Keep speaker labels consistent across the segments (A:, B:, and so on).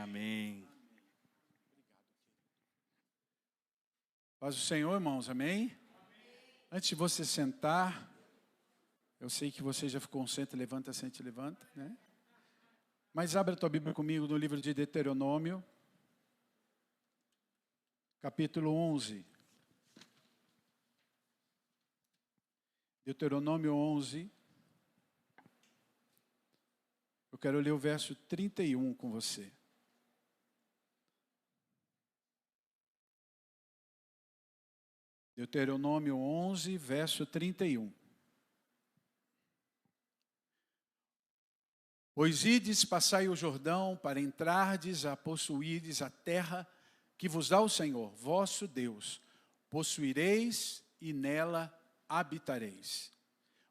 A: Amém. Paz do Senhor, irmãos, amém? Antes de você sentar, eu sei que você já ficou senta, levanta, né? Mas abra a tua Bíblia comigo no livro de Deuteronômio, capítulo 11. Deuteronômio 11. Eu quero ler o verso 31 com você. Deuteronômio 11, verso 31. Pois ides, passai o Jordão, para entrardes a possuirdes a terra que vos dá o Senhor, vosso Deus. Possuireis e nela habitareis.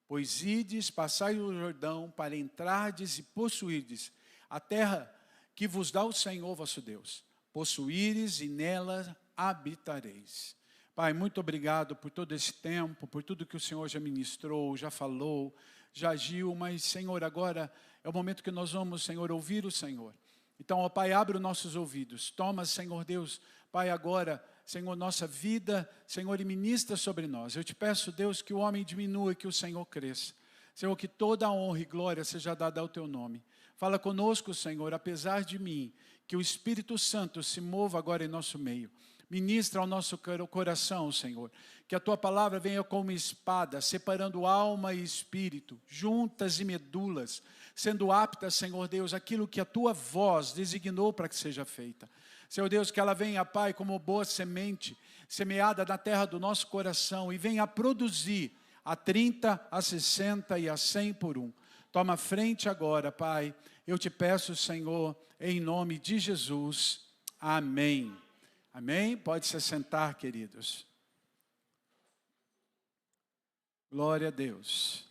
A: Pois ides, passai o Jordão, para entrardes e possuirdes a terra que vos dá o Senhor, vosso Deus. Possuíres e nela habitareis. Pai, muito obrigado por todo esse tempo, por tudo que o Senhor já ministrou, já falou, já agiu, mas, Senhor, agora é o momento que nós vamos, Senhor, ouvir o Senhor. Então, ó Pai, abre os nossos ouvidos. Toma, Senhor Deus, Pai, agora, Senhor, nossa vida, Senhor, e ministra sobre nós. Eu te peço, Deus, que o homem diminua e que o Senhor cresça. Senhor, que toda a honra e glória seja dada ao teu nome. Fala conosco, Senhor, apesar de mim, que o Espírito Santo se mova agora em nosso meio. Ministra ao nosso coração, Senhor, que a tua palavra venha como espada, separando alma e espírito, juntas e medulas, sendo apta, Senhor Deus, aquilo que a tua voz designou para que seja feita. Senhor Deus, que ela venha, Pai, como boa semente, semeada na terra do nosso coração e venha a produzir a 30, a 60 e a 100 por um. Toma frente agora, Pai. Eu te peço, Senhor, em nome de Jesus. Amém. Amém? Pode se sentar, queridos. Glória a Deus.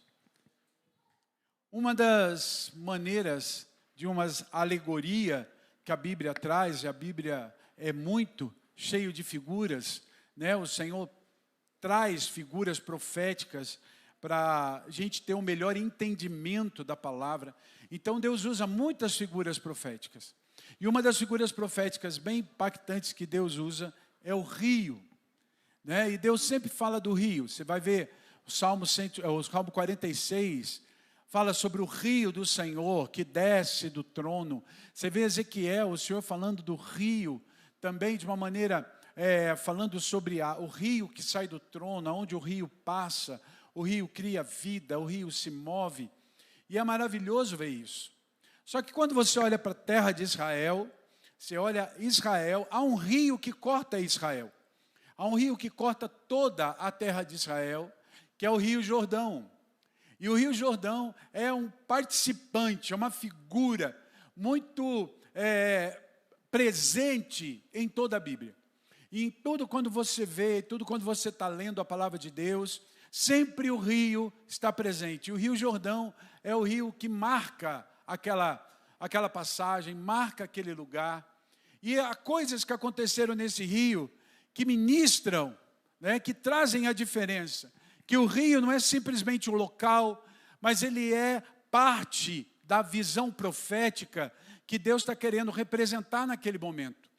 A: Uma das maneiras de uma alegoria que a Bíblia traz, e a Bíblia é muito cheio de figuras, né? O Senhor traz figuras proféticas para a gente ter um melhor entendimento da palavra. Então Deus usa muitas figuras proféticas. E uma das figuras proféticas bem impactantes que Deus usa é o rio, né? E Deus sempre fala do rio. Você vai ver o Salmo 46, fala sobre o rio do Senhor que desce do trono. Você vê Ezequiel, o Senhor falando do rio, também de uma maneira, falando sobre o rio que sai do trono, onde o rio passa, o rio cria vida, o rio se move. E é maravilhoso ver isso. Só que quando você olha para a terra de Israel, você olha Israel, há um rio que corta Israel. Há um rio que corta toda a terra de Israel, que é o Rio Jordão. E o Rio Jordão é um participante, é uma figura muito presente em toda a Bíblia. E em tudo quando você vê, tudo quando você está lendo a palavra de Deus, sempre o rio está presente. E o Rio Jordão é o rio que marca aquela passagem, marca aquele lugar. E há coisas que aconteceram nesse rio que ministram, né, que trazem a diferença. Que o rio não é simplesmente um local, mas ele é parte da visão profética que Deus está querendo representar naquele momento.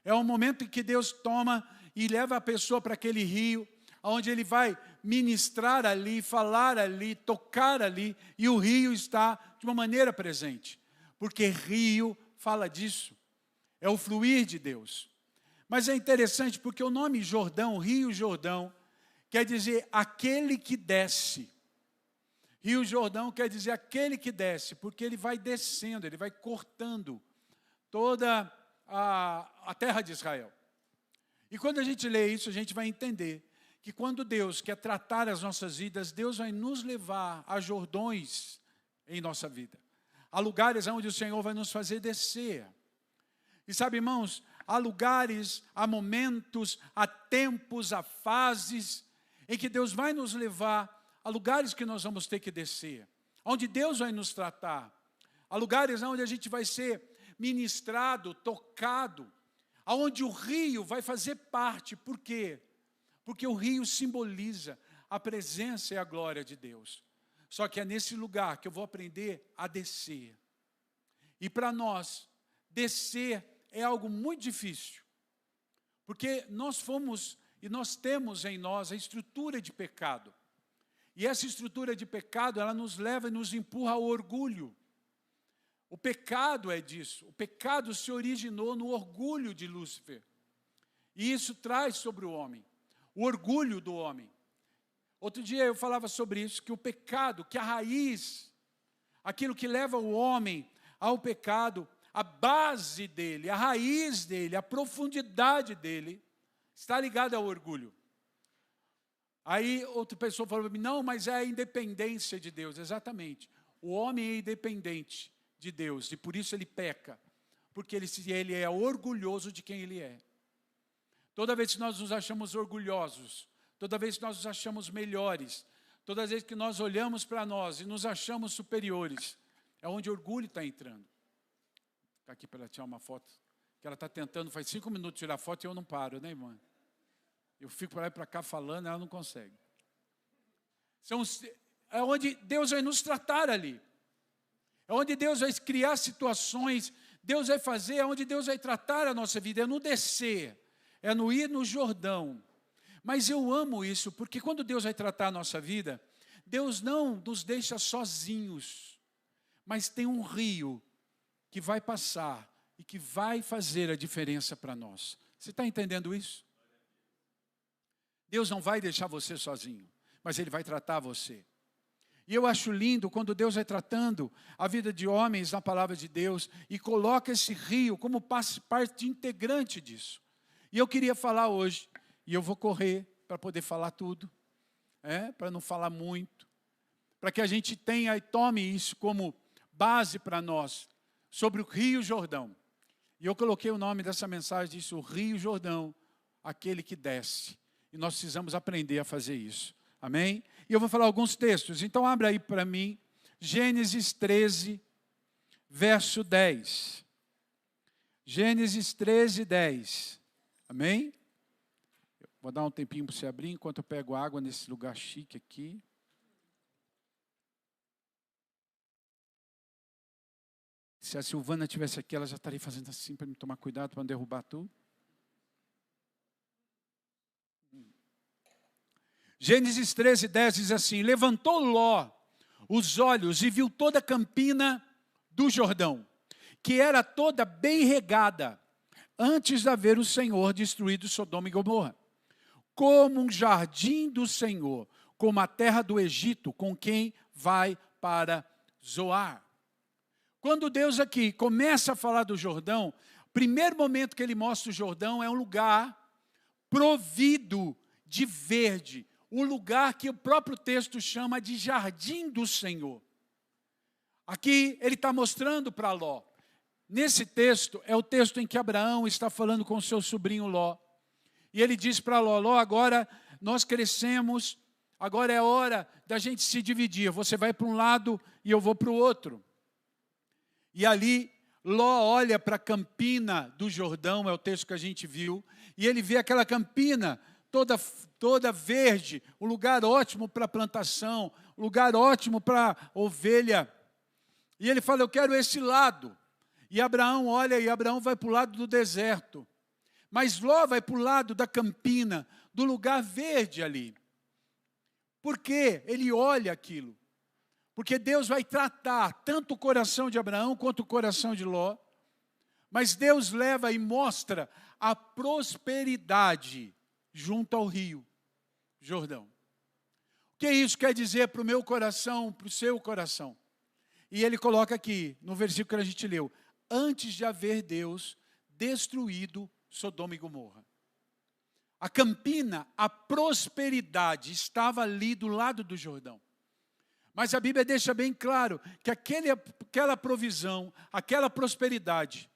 A: É um momento em que Deus toma e leva a pessoa para aquele rio, onde ele vai ministrar ali, falar ali, tocar ali, e o rio está de uma maneira presente. Porque rio fala disso, é o fluir de Deus. Mas é interessante porque o nome Jordão, Rio Jordão, quer dizer aquele que desce. Rio Jordão quer dizer aquele que desce, porque ele vai descendo, ele vai cortando toda a terra de Israel. E quando a gente lê isso, a gente vai entender que quando Deus quer tratar as nossas vidas, Deus vai nos levar a Jordões em nossa vida. Há lugares onde o Senhor vai nos fazer descer. E sabe, irmãos, há lugares, há momentos, há tempos, há fases em que Deus vai nos levar a lugares que nós vamos ter que descer, onde Deus vai nos tratar, há lugares onde a gente vai ser ministrado, tocado, onde o rio vai fazer parte. Por quê? Porque o rio simboliza a presença e a glória de Deus. Só que é nesse lugar que eu vou aprender a descer. E para nós descer é algo muito difícil. Porque nós fomos e nós temos em nós a estrutura de pecado. E essa estrutura de pecado, ela nos leva e nos empurra ao orgulho. O pecado é disso. O pecado se originou no orgulho de Lúcifer. E isso traz sobre o homem, o orgulho do homem. Outro dia eu falava sobre isso, que o pecado, que a raiz, aquilo que leva o homem ao pecado, a base dele, a raiz dele, a profundidade dele, está ligada ao orgulho. Aí outra pessoa falou para mim, não, mas é a independência de Deus. Exatamente. O homem é independente de Deus, e por isso ele peca, porque ele é orgulhoso de quem ele é. Toda vez que nós nos achamos orgulhosos, toda vez que nós nos achamos melhores, toda vez que nós olhamos para nós e nos achamos superiores, é onde o orgulho está entrando. Vou ficar aqui para ela tirar uma foto, que ela está tentando, faz 5 minutos tirar foto e eu não paro, né, irmã? Eu fico para lá e para cá falando, ela não consegue. É onde Deus vai nos tratar ali. É onde Deus vai criar situações, Deus vai fazer, é onde Deus vai tratar a nossa vida, é no descer, é no ir no Jordão. Mas eu amo isso, porque quando Deus vai tratar a nossa vida, Deus não nos deixa sozinhos, mas tem um rio que vai passar e que vai fazer a diferença para nós. Você está entendendo isso? Deus não vai deixar você sozinho, mas Ele vai tratar você. E eu acho lindo quando Deus vai tratando a vida de homens na palavra de Deus e coloca esse rio como parte integrante disso. E eu queria falar hoje, e eu vou correr para poder falar tudo, para não falar muito, para que a gente tenha e tome isso como base para nós, sobre o Rio Jordão. E eu coloquei o nome dessa mensagem, disse o Rio Jordão, aquele que desce. E nós precisamos aprender a fazer isso. Amém? E eu vou falar alguns textos. Então, abra aí para mim, Gênesis 13, verso 10. Gênesis 13, 10. Amém? Vou dar um tempinho para você abrir, enquanto eu pego água nesse lugar chique aqui. Se a Silvana estivesse aqui, ela já estaria fazendo assim para me tomar cuidado, para não derrubar tudo. Gênesis 13, 10 diz assim, levantou Ló os olhos e viu toda a campina do Jordão, que era toda bem regada, antes de haver o Senhor destruído Sodoma e Gomorra, como um jardim do Senhor, como a terra do Egito, com quem vai para Zoar. Quando Deus aqui começa a falar do Jordão, o primeiro momento que Ele mostra o Jordão é um lugar provido de verde, um lugar que o próprio texto chama de jardim do Senhor. Aqui ele está mostrando para Ló. Nesse texto, é o texto em que Abraão está falando com o seu sobrinho Ló. E ele diz para Ló, Ló, agora nós crescemos, agora é hora da gente se dividir. Você vai para um lado e eu vou para o outro. E ali, Ló olha para a campina do Jordão, é o texto que a gente viu, e ele vê aquela campina toda verde, um lugar ótimo para plantação, um lugar ótimo para ovelha. E ele fala, eu quero esse lado. E Abraão olha, e Abraão vai para o lado do deserto. Mas Ló vai para o lado da campina, do lugar verde ali. Por quê? Ele olha aquilo. Porque Deus vai tratar tanto o coração de Abraão quanto o coração de Ló. Mas Deus leva e mostra a prosperidade junto ao rio Jordão. O que isso quer dizer para o meu coração, para o seu coração? E ele coloca aqui, no versículo que a gente leu, antes de haver Deus destruído Sodoma e Gomorra. A campina, a prosperidade estava ali do lado do Jordão. Mas a Bíblia deixa bem claro que aquela provisão, aquela prosperidade,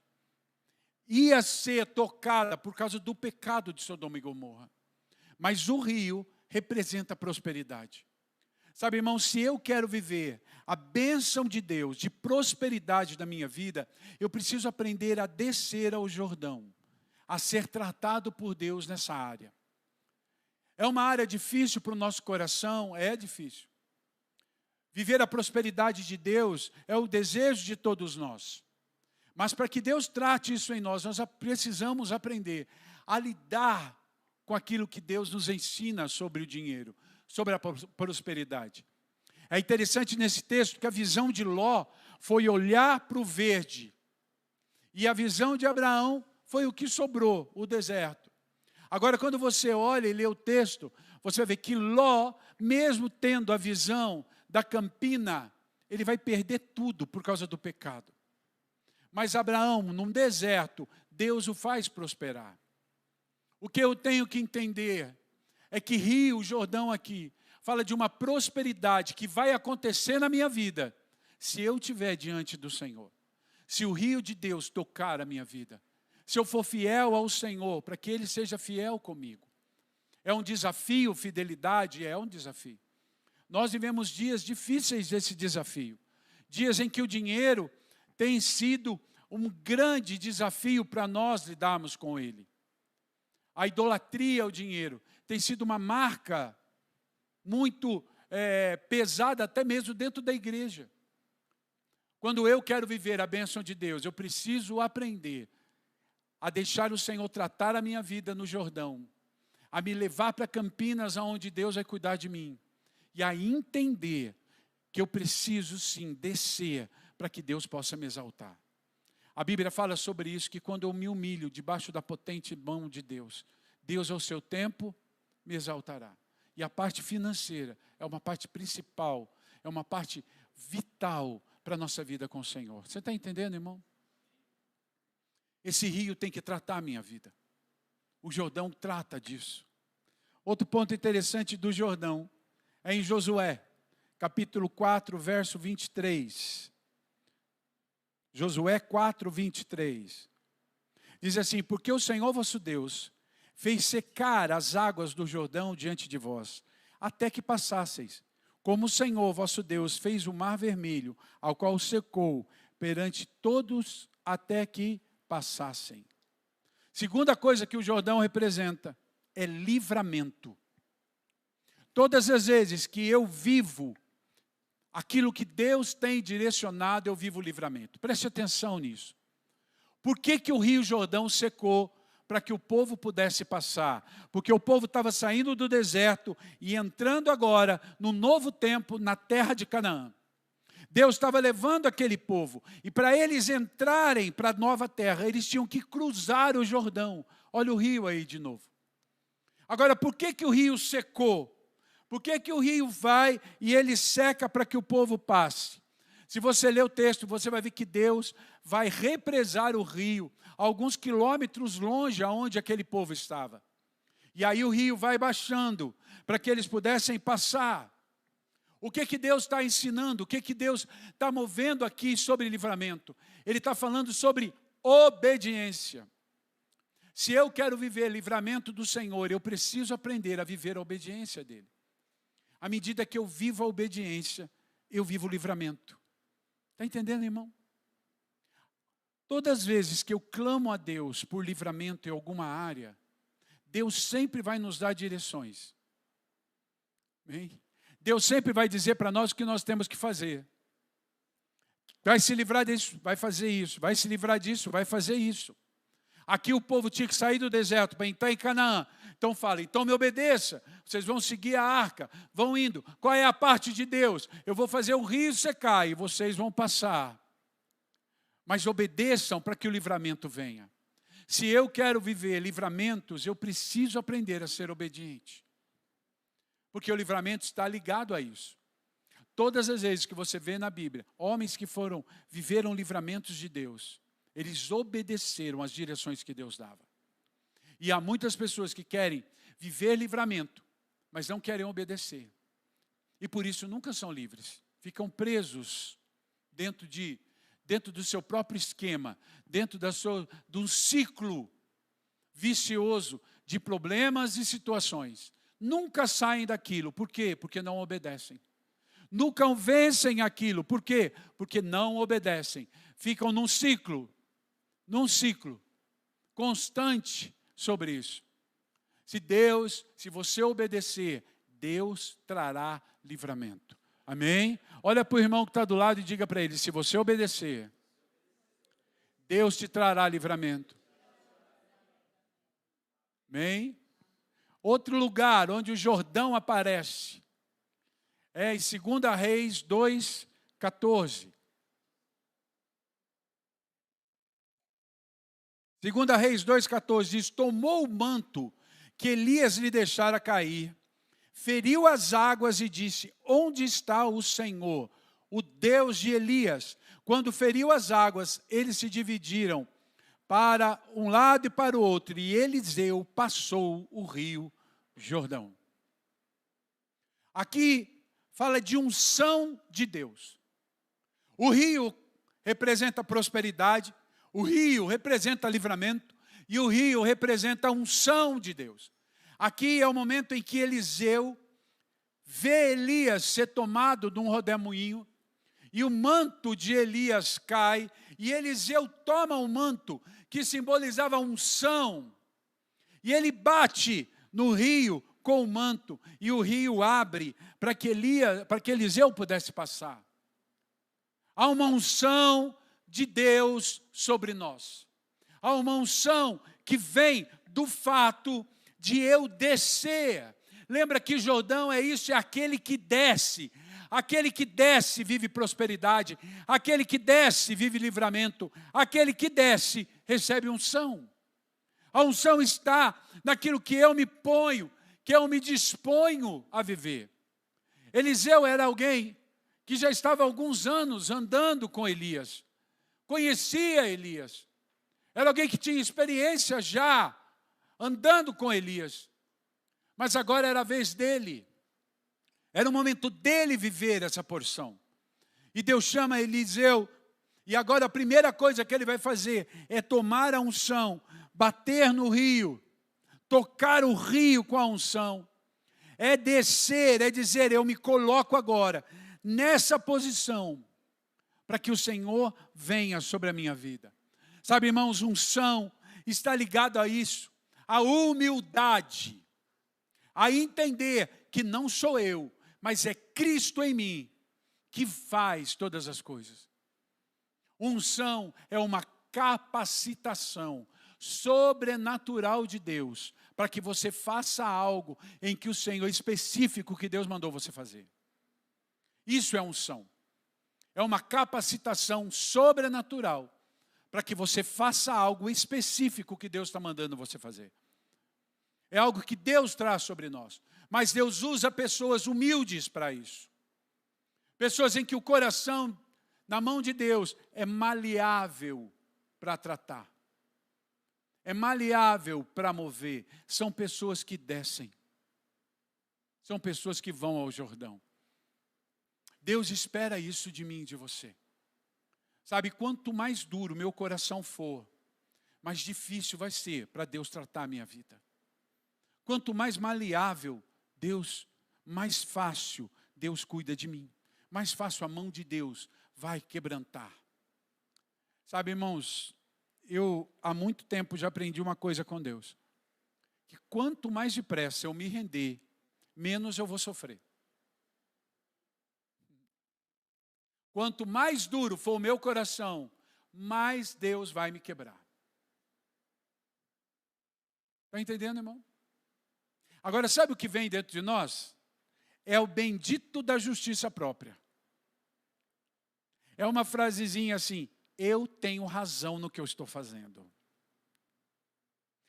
A: ia ser tocada por causa do pecado de Sodoma e Gomorra. Mas o rio representa a prosperidade. Sabe, irmão, se eu quero viver a bênção de Deus, de prosperidade na minha vida, eu preciso aprender a descer ao Jordão, a ser tratado por Deus nessa área. É uma área difícil para o nosso coração? É difícil. Viver a prosperidade de Deus é o desejo de todos nós. Mas para que Deus trate isso em nós precisamos aprender a lidar com aquilo que Deus nos ensina sobre o dinheiro, sobre a prosperidade. É interessante nesse texto que a visão de Ló foi olhar para o verde. E a visão de Abraão foi o que sobrou, o deserto. Agora, quando você olha e lê o texto, você vai ver que Ló, mesmo tendo a visão da campina, ele vai perder tudo por causa do pecado. Mas Abraão, num deserto, Deus o faz prosperar. O que eu tenho que entender é que Rio Jordão aqui fala de uma prosperidade que vai acontecer na minha vida, se eu estiver diante do Senhor. Se o rio de Deus tocar a minha vida. Se eu for fiel ao Senhor, para que Ele seja fiel comigo. É um desafio, fidelidade é um desafio. Nós vivemos dias difíceis desse desafio. Dias em que o dinheiro tem sido um grande desafio para nós lidarmos com ele. A idolatria ao dinheiro tem sido uma marca muito pesada, até mesmo dentro da igreja. Quando eu quero viver a bênção de Deus, eu preciso aprender a deixar o Senhor tratar a minha vida no Jordão, a me levar para Campinas, onde Deus vai cuidar de mim, e a entender que eu preciso sim descer para que Deus possa me exaltar. A Bíblia fala sobre isso, que quando eu me humilho debaixo da potente mão de Deus, Deus ao seu tempo me exaltará. E a parte financeira é uma parte principal, é uma parte vital para a nossa vida com o Senhor. Você está entendendo, irmão? Esse rio tem que tratar a minha vida. O Jordão trata disso. Outro ponto interessante do Jordão é em Josué, capítulo 4, verso 23. Josué 4, 23. Diz assim: porque o Senhor vosso Deus fez secar as águas do Jordão diante de vós, até que passasseis. Como o Senhor vosso Deus fez o mar vermelho, ao qual secou perante todos até que passassem. Segunda coisa que o Jordão representa é livramento. Todas as vezes que eu vivo aquilo que Deus tem direcionado, eu vivo livramento. Preste atenção nisso. Por que que o Rio Jordão secou? Para que o povo pudesse passar. Porque o povo estava saindo do deserto e entrando agora no novo tempo na terra de Canaã. Deus estava levando aquele povo. E para eles entrarem para a nova terra, eles tinham que cruzar o Jordão. Olha o rio aí de novo. Agora, por que que o rio secou? Por que que o rio vai e ele seca para que o povo passe? Se você ler o texto, você vai ver que Deus vai represar o rio alguns quilômetros longe aonde aquele povo estava. E aí o rio vai baixando para que eles pudessem passar. O que que Deus está ensinando? O que que Deus está movendo aqui sobre livramento? Ele está falando sobre obediência. Se eu quero viver livramento do Senhor, eu preciso aprender a viver a obediência dele. À medida que eu vivo a obediência, eu vivo o livramento. Está entendendo, irmão? Todas as vezes que eu clamo a Deus por livramento em alguma área, Deus sempre vai nos dar direções. Bem? Deus sempre vai dizer para nós o que nós temos que fazer. Vai se livrar disso, vai fazer isso. Vai se livrar disso, vai fazer isso. Aqui o povo tinha que sair do deserto para entrar em Canaã. Então fala, então me obedeça. Vocês vão seguir a arca, vão indo. Qual é a parte de Deus? Eu vou fazer o rio secar e vocês vão passar. Mas obedeçam para que o livramento venha. Se eu quero viver livramentos, eu preciso aprender a ser obediente. Porque o livramento está ligado a isso. Todas as vezes que você vê na Bíblia, homens que viveram livramentos de Deus, eles obedeceram às direções que Deus dava. E há muitas pessoas que querem viver livramento, mas não querem obedecer. E por isso nunca são livres. Ficam presos dentro do seu próprio esquema, dentro de um ciclo vicioso de problemas e situações. Nunca saem daquilo. Por quê? Porque não obedecem. Nunca vencem aquilo. Por quê? Porque não obedecem. Ficam num ciclo constante sobre isso. Se você obedecer, Deus trará livramento. Amém? Olha para o irmão que está do lado e diga para ele, se você obedecer, Deus te trará livramento. Amém? Outro lugar onde o Jordão aparece é em 2 Reis 2:14. 2 Reis 2:14 diz: tomou o manto que Elias lhe deixara cair, feriu as águas e disse: onde está o Senhor, o Deus de Elias? Quando feriu as águas, eles se dividiram para um lado e para o outro, e Eliseu passou o rio Jordão. Aqui fala de unção de Deus. O rio representa prosperidade, o rio representa livramento, e o rio representa a unção de Deus. Aqui é o momento em que Eliseu vê Elias ser tomado de um rodemoinho, e o manto de Elias cai, e Eliseu toma o manto, que simbolizava a unção, e ele bate no rio com o manto, e o rio abre para que Eliseu pudesse passar. Há uma unção de Deus sobre nós. Há uma unção que vem do fato de eu descer. Lembra que Jordão é isso, é aquele que desce. Aquele que desce vive prosperidade. Aquele que desce vive livramento. Aquele que desce recebe unção. A unção está naquilo que eu me ponho, que eu me disponho a viver. Eliseu era alguém que já estava há alguns anos andando com Elias. Conhecia Elias. Era alguém que tinha experiência já andando com Elias. Mas agora era a vez dele. Era o momento dele viver essa porção. E Deus chama Eliseu. E agora a primeira coisa que ele vai fazer é tomar a unção, bater no rio, tocar o rio com a unção. É descer, é dizer, eu me coloco agora nessa posição para que o Senhor venha sobre a minha vida. Sabe, irmãos, unção está ligado a isso, a humildade, a entender que não sou eu, mas é Cristo em mim que faz todas as coisas. Unção é uma capacitação sobrenatural de Deus para que você faça algo em que o Senhor específico que Deus mandou você fazer. Isso é unção. É uma capacitação sobrenatural para que você faça algo específico que Deus está mandando você fazer. É algo que Deus traz sobre nós. Mas Deus usa pessoas humildes para isso. Pessoas em que o coração, na mão de Deus, é maleável para tratar. É maleável para mover. São pessoas que descem. São pessoas que vão ao Jordão. Deus espera isso de mim e de você. Sabe, quanto mais duro meu coração for, mais difícil vai ser para Deus tratar a minha vida. Quanto mais maleável Deus, mais fácil Deus cuida de mim. Mais fácil a mão de Deus vai quebrantar. Sabe, irmãos, eu há muito tempo já aprendi uma coisa com Deus. Que quanto mais depressa eu me render, menos eu vou sofrer. Quanto mais duro for o meu coração, mais Deus vai me quebrar. Está entendendo, irmão? Agora, sabe o que vem dentro de nós? É o bendito da justiça própria. É uma frasezinha assim, eu tenho razão no que eu estou fazendo.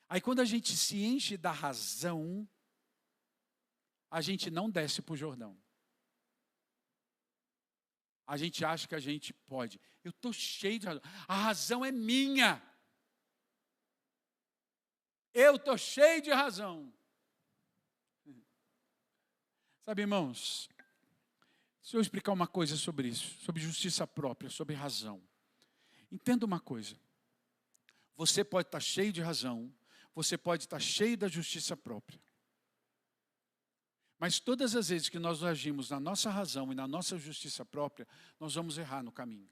A: Aí quando a gente se enche da razão, a gente não desce para o Jordão. A gente acha que a gente pode. Eu estou cheio de razão. A razão é minha. Eu estou cheio de razão. Sabe, irmãos, deixa eu explicar uma coisa sobre isso, sobre justiça própria, sobre razão. Entenda uma coisa. Você pode estar cheio de razão, você pode estar cheio da justiça própria. Mas todas as vezes que nós agimos na nossa razão e na nossa justiça própria, nós vamos errar no caminho.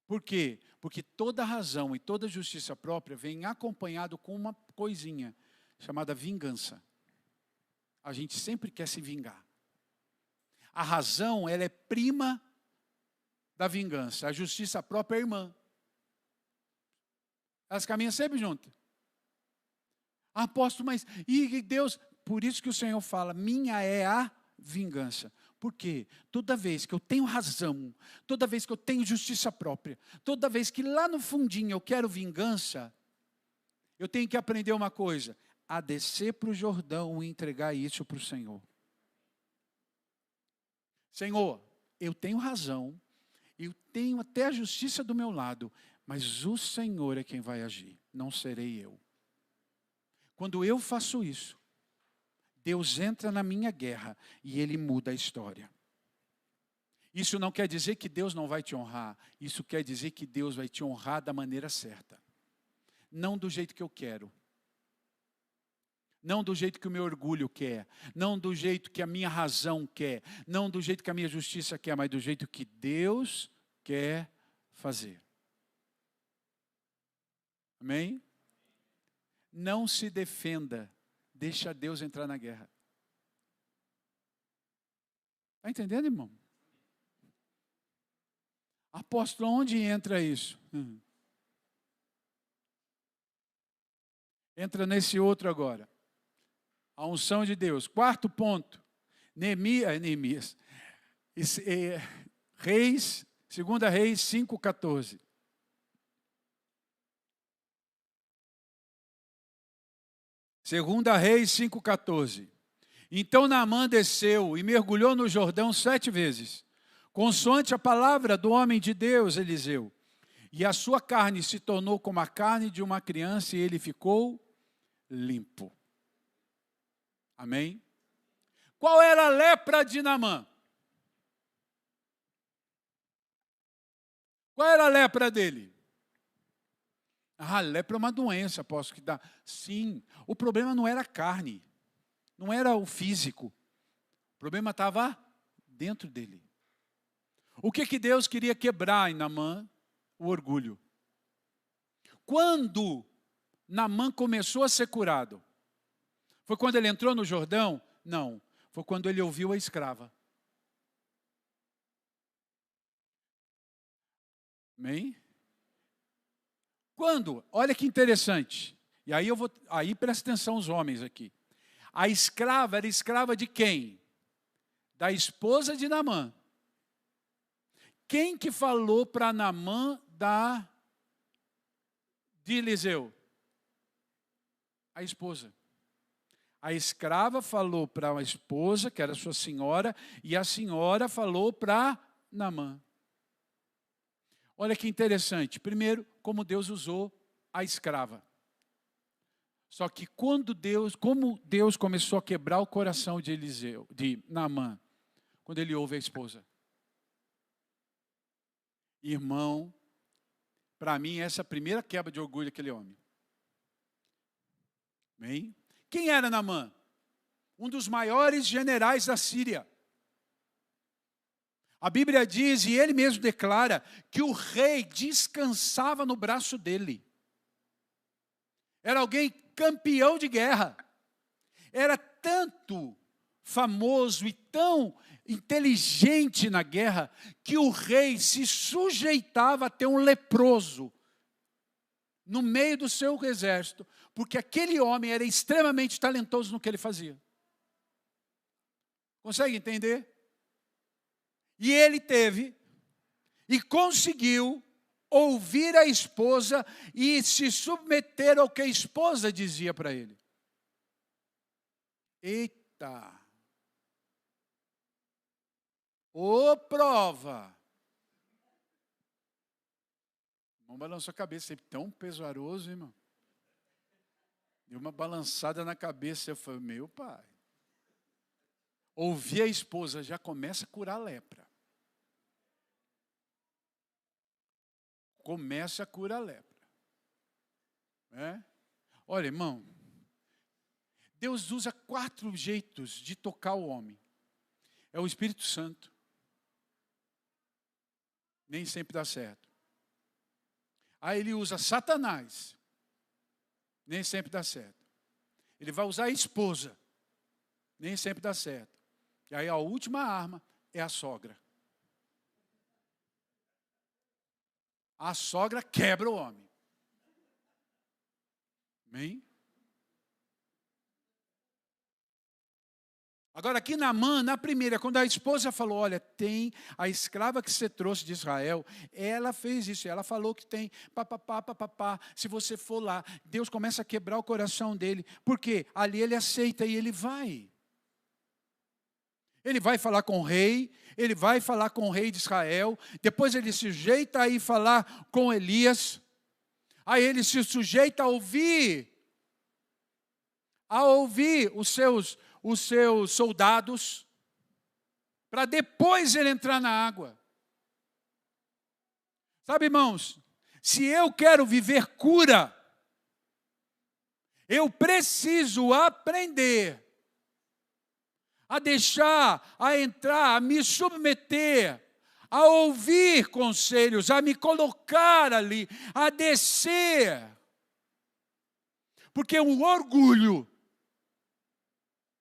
A: Por quê? Porque toda razão e toda justiça própria vem acompanhado com uma coisinha chamada vingança. A gente sempre quer se vingar. A razão, ela é prima da vingança. A justiça própria é a irmã. Elas caminham sempre juntas. Apóstolo, mas e Deus... Por isso que o Senhor fala, minha é a vingança. Por quê? Toda vez que eu tenho razão, toda vez que eu tenho justiça própria, toda vez que lá no fundinho eu quero vingança, eu tenho que aprender uma coisa, a descer para o Jordão e entregar isso para o Senhor. Senhor, eu tenho razão, eu tenho até a justiça do meu lado, mas o Senhor é quem vai agir, não serei eu. Quando eu faço isso, Deus entra na minha guerra e Ele muda a história. Isso não quer dizer que Deus não vai te honrar. Isso quer dizer que Deus vai te honrar da maneira certa. Não do jeito que eu quero. Não do jeito que o meu orgulho quer. Não do jeito que a minha razão quer. Não do jeito que a minha justiça quer, mas do jeito que Deus quer fazer. Amém? Não se defenda. Deixa Deus entrar na guerra. Está entendendo, irmão? Apóstolo, onde entra isso? Entra nesse outro agora. A unção de Deus. Quarto ponto. Neemias. Reis, 2 Reis 5,14. Segunda Reis 5,14. Então Naamã desceu e mergulhou no Jordão 7 vezes, consoante a palavra do homem de Deus, Eliseu. E a sua carne se tornou como a carne de uma criança e ele ficou limpo. Amém? Qual era a lepra de Naamã? Qual era a lepra dele? Lepra é uma doença, apóstolo, que dá. Sim, o problema não era a carne, não era o físico. O problema estava dentro dele. O que Deus queria quebrar em Naamã? O orgulho. Quando Naamã começou a ser curado? Foi quando ele entrou no Jordão? Não, foi quando ele ouviu a escrava. Amém? Quando? Olha que interessante. E aí presta atenção os homens aqui. A escrava era escrava de quem? Da esposa de Naamã. Quem que falou para Naamã de Eliseu? A esposa. A escrava falou para a esposa, que era sua senhora, e a senhora falou para Naamã. Olha que interessante. Primeiro, como Deus usou a escrava. Só que como Deus começou a quebrar o coração de Naamã, quando ele ouve a esposa. Irmão, para mim essa é a primeira quebra de orgulho daquele homem. Amém? Quem era Naamã? Um dos maiores generais da Síria. A Bíblia diz, e ele mesmo declara, que o rei descansava no braço dele. Era alguém campeão de guerra. Era tanto famoso e tão inteligente na guerra, que o rei se sujeitava a ter um leproso no meio do seu exército, porque aquele homem era extremamente talentoso no que ele fazia. Consegue entender? E ele teve e conseguiu ouvir a esposa e se submeter ao que a esposa dizia para ele. Eita! Ô prova! Não balançou a cabeça, sempre tão pesaroso, irmão. Deu uma balançada na cabeça, eu falei, meu pai. Ouvir a esposa já começa a curar a lepra. Começa a curar a lepra. Olha, irmão, Deus usa 4 jeitos de tocar o homem. É o Espírito Santo. Nem sempre dá certo. Aí ele usa Satanás. Nem sempre dá certo. Ele vai usar a esposa. Nem sempre dá certo. E aí a última arma é a sogra. a sogra quebra o homem. Amém? Agora aqui Naamã, na primeira, quando a esposa falou, olha, tem a escrava que você trouxe de Israel, ela fez isso, ela falou que tem, papapá, se você for lá, Deus começa a quebrar o coração dele, porque ali ele aceita e ele vai. Ele vai falar com o rei, ele vai falar com o rei de Israel, depois ele se sujeita a ir falar com Elias, aí ele se sujeita a ouvir os seus soldados, para depois ele entrar na água. Sabe, irmãos, se eu quero viver cura, eu preciso aprender a deixar, a entrar, a me submeter, a ouvir conselhos, a me colocar ali, a descer. Porque o orgulho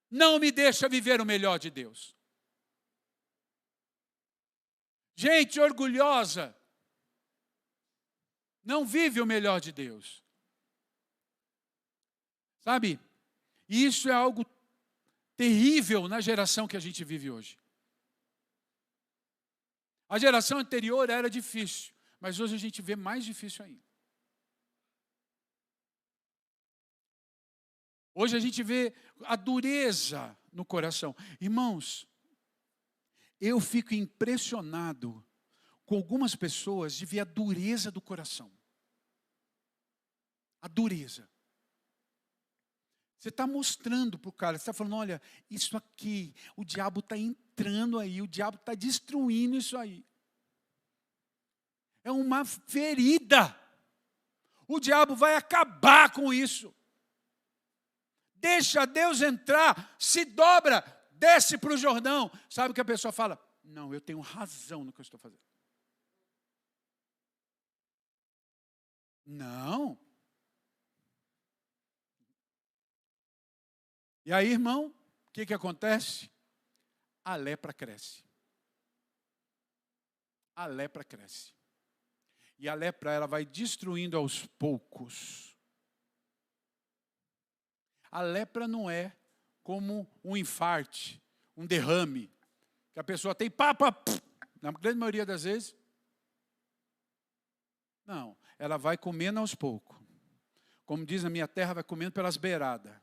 A: não me deixa viver o melhor de Deus. Gente orgulhosa não vive o melhor de Deus. Sabe? E isso é algo terrível na geração que a gente vive hoje. A geração anterior era difícil, mas hoje a gente vê mais difícil ainda. Hoje a gente vê a dureza no coração. Irmãos, eu fico impressionado com algumas pessoas de ver a dureza do coração. A dureza. Você está mostrando para o cara, você está falando, olha, isso aqui, o diabo está entrando aí, o diabo está destruindo isso aí. É uma ferida. O diabo vai acabar com isso. Deixa Deus entrar, se dobra, desce para o Jordão. Sabe o que a pessoa fala? Não, eu tenho razão no que eu estou fazendo. Não. E aí, irmão, o que acontece? A lepra cresce. A lepra cresce. E a lepra, ela vai destruindo aos poucos. A lepra não é como um infarte, um derrame, que a pessoa tem na grande maioria das vezes. Não, ela vai comendo aos poucos. Como diz na minha terra, vai comendo pelas beiradas.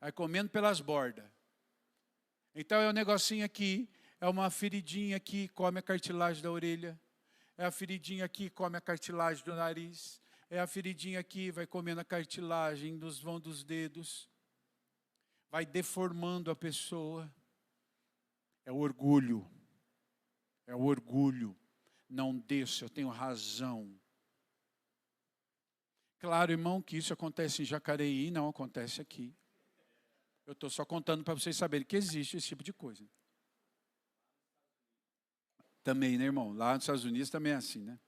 A: Vai comendo pelas bordas. Então é um negocinho aqui, é uma feridinha aqui, come a cartilagem da orelha. É a feridinha aqui, come a cartilagem do nariz. É a feridinha aqui, vai comendo a cartilagem dos vão dos dedos. Vai deformando a pessoa. É o orgulho. É o orgulho. Não desço, eu tenho razão. Claro, irmão, que isso acontece em Jacareí, não acontece aqui. Eu estou só contando para vocês saberem que existe esse tipo de coisa. Também, né, irmão? Lá nos Estados Unidos também é assim, né?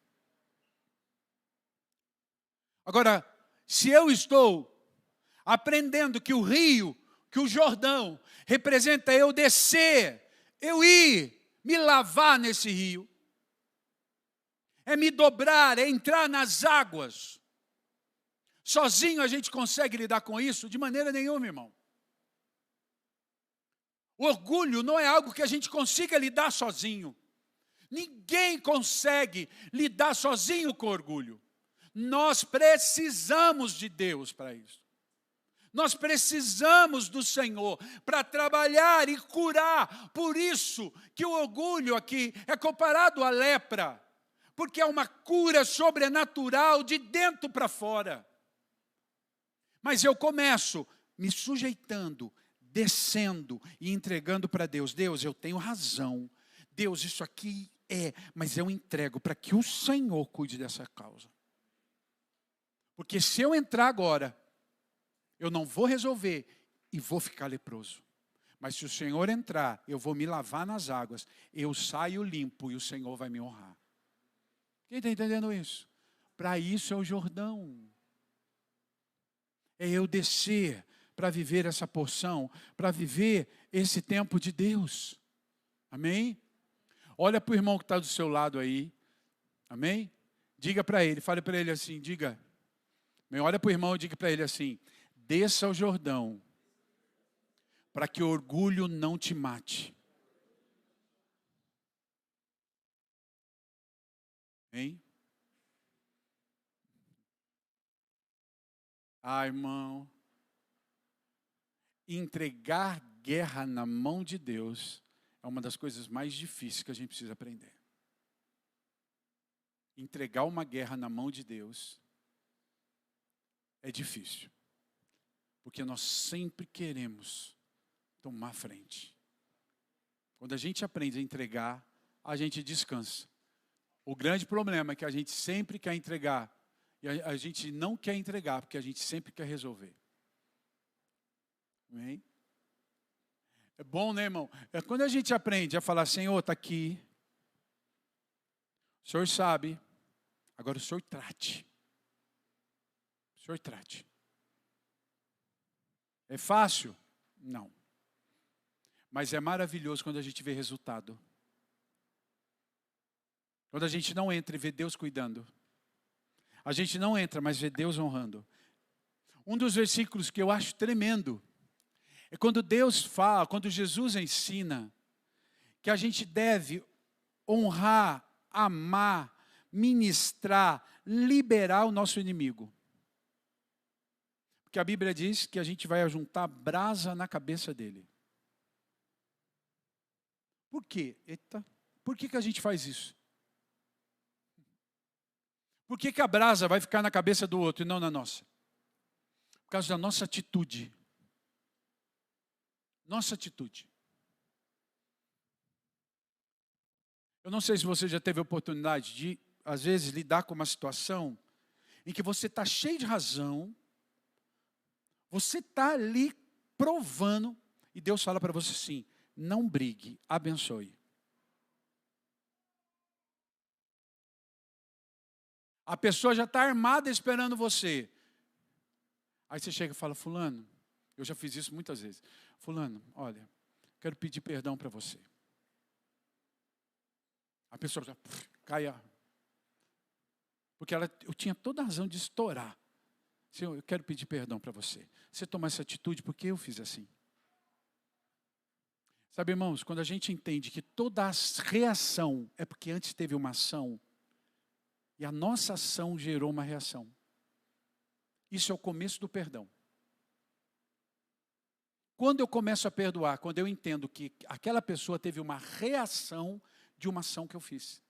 A: Agora, se eu estou aprendendo que o rio, que o Jordão, representa eu descer, eu ir, me lavar nesse rio, é me dobrar, é entrar nas águas. Sozinho a gente consegue lidar com isso? De maneira nenhuma, irmão. O orgulho não é algo que a gente consiga lidar sozinho. Ninguém consegue lidar sozinho com orgulho. Nós precisamos de Deus para isso. Nós precisamos do Senhor para trabalhar e curar. Por isso que o orgulho aqui é comparado à lepra. Porque é uma cura sobrenatural de dentro para fora. Mas eu começo me sujeitando, descendo e entregando para Deus. Deus, eu tenho razão. Deus, isso aqui mas eu entrego para que o Senhor cuide dessa causa. Porque se eu entrar agora, eu não vou resolver e vou ficar leproso. Mas se o Senhor entrar, eu vou me lavar nas águas, eu saio limpo e o Senhor vai me honrar. Quem está entendendo isso? Para isso é o Jordão. É eu descer para viver essa porção, para viver esse tempo de Deus. Amém? Olha para o irmão que está do seu lado aí. Amém? Diga para ele, fale para ele assim, olha para o irmão e diga para ele assim, desça ao Jordão, para que o orgulho não te mate. Hein? Irmão, entregar guerra na mão de Deus é uma das coisas mais difíceis que a gente precisa aprender. Entregar uma guerra na mão de Deus é difícil, porque nós sempre queremos tomar frente. Quando a gente aprende a entregar, a gente descansa. O grande problema é que a gente sempre quer entregar, e a gente não quer entregar, porque a gente sempre quer resolver. Amém? É bom, né, irmão? É quando a gente aprende a falar, Senhor, está aqui. O Senhor sabe. Agora o Senhor trate. O Senhor trate. É fácil? Não. Mas é maravilhoso quando a gente vê resultado. Quando a gente não entra e vê Deus cuidando. A gente não entra, mas vê Deus honrando. Um dos versículos que eu acho tremendo é quando Deus fala, quando Jesus ensina que a gente deve honrar, amar, ministrar, liberar o nosso inimigo. Porque a Bíblia diz que a gente vai juntar brasa na cabeça dele. Por quê? Eita, por que a gente faz isso? Por que a brasa vai ficar na cabeça do outro e não na nossa? Por causa da nossa atitude. Nossa atitude. Eu não sei se você já teve a oportunidade de, às vezes, lidar com uma situação em que você está cheio de razão, você está ali provando, e Deus fala para você assim, não brigue, abençoe. A pessoa já está armada esperando você. Aí você chega e fala, fulano, eu já fiz isso muitas vezes. Fulano, olha, quero pedir perdão para você. A pessoa já cai. Porque eu tinha toda a razão de estourar. Senhor, eu quero pedir perdão para você. Você tomou essa atitude porque eu fiz assim. Sabe, irmãos, quando a gente entende que toda a reação é porque antes teve uma ação, e a nossa ação gerou uma reação. Isso é o começo do perdão. Quando eu começo a perdoar, quando eu entendo que aquela pessoa teve uma reação de uma ação que eu fiz.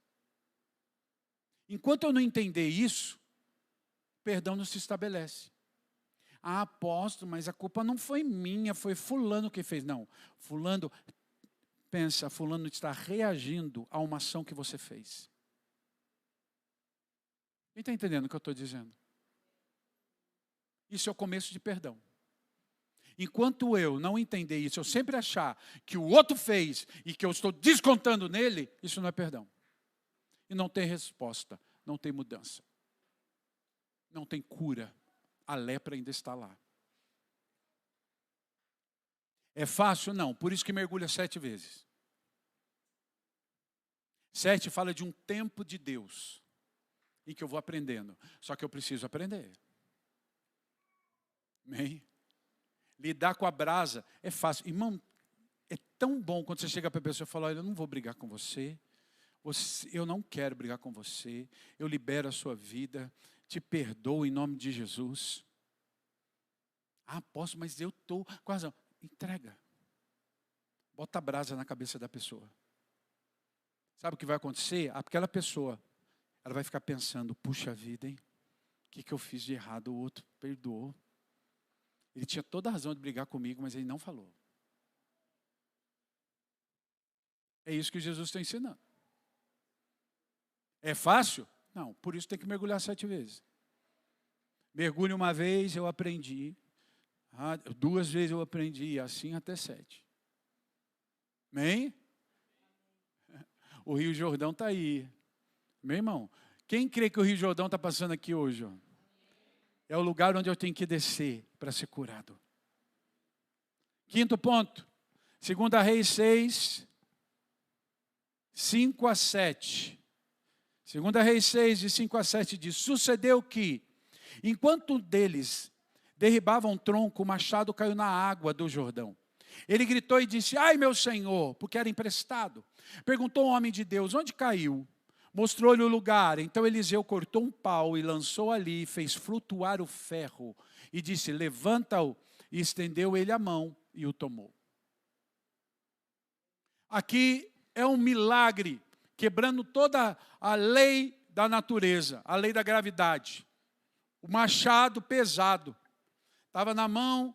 A: Enquanto eu não entender isso, perdão não se estabelece. Ah, apóstolo, mas a culpa não foi minha, foi fulano que fez. Não, fulano está reagindo a uma ação que você fez. Quem está entendendo o que eu estou dizendo? Isso é o começo de perdão. Enquanto eu não entender isso, eu sempre achar que o outro fez e que eu estou descontando nele, isso não é perdão. E não tem resposta, não tem mudança. Não tem cura. A lepra ainda está lá. É fácil? Não. Por isso que mergulha 7 vezes. 7 fala de um tempo de Deus. Em que eu vou aprendendo. Só que eu preciso aprender. Amém? Lidar com a brasa é fácil. Irmão, é tão bom quando você chega para a pessoa e fala, olha, eu não vou brigar com você. Eu não quero brigar com você. Eu libero a sua vida. Te perdoo em nome de Jesus. Ah, posso, mas eu estou com razão. Entrega. Bota a brasa na cabeça da pessoa. Sabe o que vai acontecer? Aquela pessoa, ela vai ficar pensando, puxa vida, hein? O que eu fiz de errado? O outro perdoou. Ele tinha toda a razão de brigar comigo, mas ele não falou. É isso que Jesus está ensinando. É fácil? Não, por isso tem que mergulhar 7 vezes. Mergulhe uma vez, eu aprendi. 2 vezes eu aprendi, assim até 7. Amém? O Rio Jordão está aí. Meu irmão, quem crê que o Rio Jordão está passando aqui hoje? Ó? É o lugar onde eu tenho que descer para ser curado. 5º ponto. 2 Reis 6, 5 a 7. 2 Reis 6, de 5 a 7 diz: sucedeu que, enquanto um deles derribava um tronco, o machado caiu na água do Jordão. Ele gritou e disse: ai, meu senhor, porque era emprestado. Perguntou o homem de Deus: onde caiu? Mostrou-lhe o lugar. Então Eliseu cortou um pau e lançou ali, e fez flutuar o ferro. E disse: levanta-o. E estendeu ele a mão e o tomou. Aqui é um milagre, quebrando toda a lei da natureza, a lei da gravidade. O machado pesado estava na mão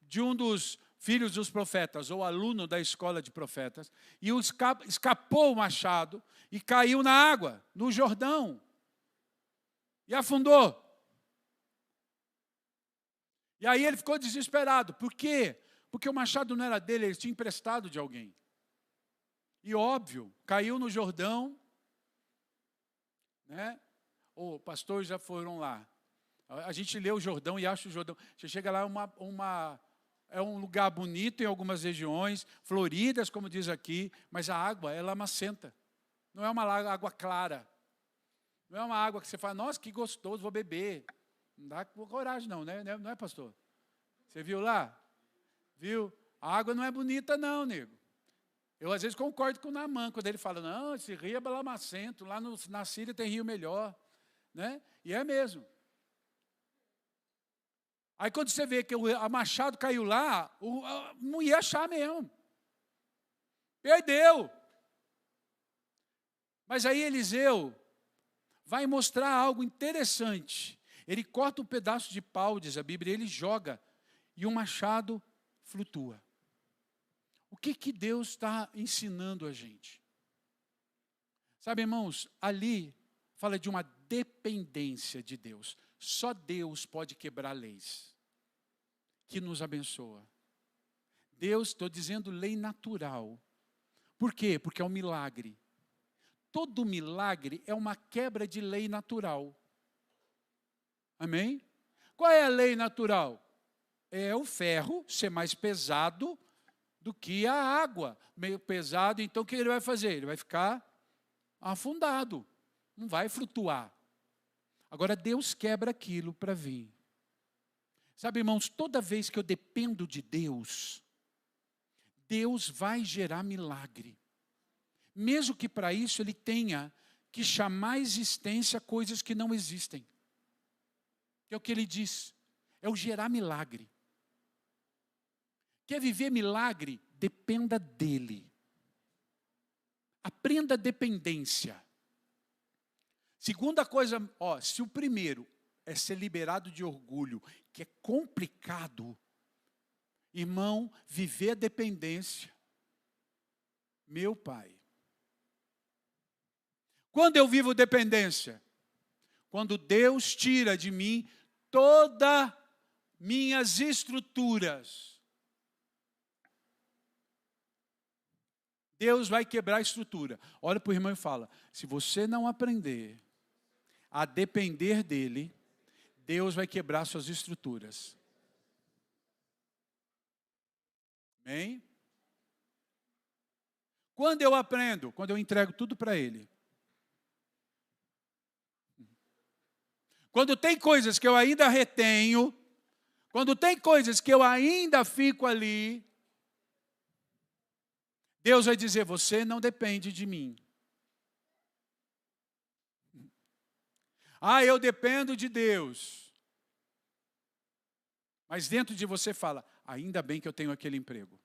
A: de um dos filhos dos profetas, ou aluno da escola de profetas, e escapou o machado e caiu na água, no Jordão, e afundou. E aí ele ficou desesperado. Por quê? Porque o machado não era dele, ele tinha emprestado de alguém. E óbvio, caiu no Jordão, né? Os pastores já foram lá. A gente lê o Jordão e acha o Jordão. Você chega lá, é um lugar bonito em algumas regiões, floridas, como diz aqui, mas a água é lamacenta. Não é uma água clara. Não é uma água que você fala: nossa, que gostoso, vou beber. Não dá coragem não, né? Não é, pastor? Você viu lá? Viu? A água não é bonita não, nego. Eu às vezes concordo com o Naamã, quando ele fala: não, esse rio é lamacento, lá na Síria tem rio melhor. Né? E é mesmo. Aí quando você vê que o machado caiu lá, não ia achar mesmo. Perdeu. Mas aí Eliseu vai mostrar algo interessante. Ele corta um pedaço de pau, diz a Bíblia, e ele joga, e o machado flutua. O que Deus está ensinando a gente? Sabe, irmãos, ali fala de uma dependência de Deus. Só Deus pode quebrar leis que nos abençoa. Deus, estou dizendo lei natural. Por quê? Porque é um milagre. Todo milagre é uma quebra de lei natural. Amém? Qual é a lei natural? É o ferro ser mais pesado do que a água. Meio pesado, então o que ele vai fazer? Ele vai ficar afundado, não vai flutuar. Agora Deus quebra aquilo para vir. Sabe, irmãos, toda vez que eu dependo de Deus, Deus vai gerar milagre. Mesmo que para isso Ele tenha que chamar à existência coisas que não existem. Que é o que Ele diz, é o gerar milagre. Quer viver milagre? Dependa dEle. Aprenda a dependência. Segunda coisa, se o primeiro é ser liberado de orgulho, que é complicado, irmão, viver a dependência. Meu pai. Quando eu vivo dependência? Quando Deus tira de mim todas minhas estruturas. Deus vai quebrar a estrutura. Olha para o irmão e fala: se você não aprender a depender dEle, Deus vai quebrar suas estruturas. Amém? Quando eu aprendo? Quando eu entrego tudo para Ele. Quando tem coisas que eu ainda retenho, quando tem coisas que eu ainda fico ali, Deus vai dizer: você não depende de mim. Eu dependo de Deus. Mas dentro de você fala: ainda bem que eu tenho aquele emprego.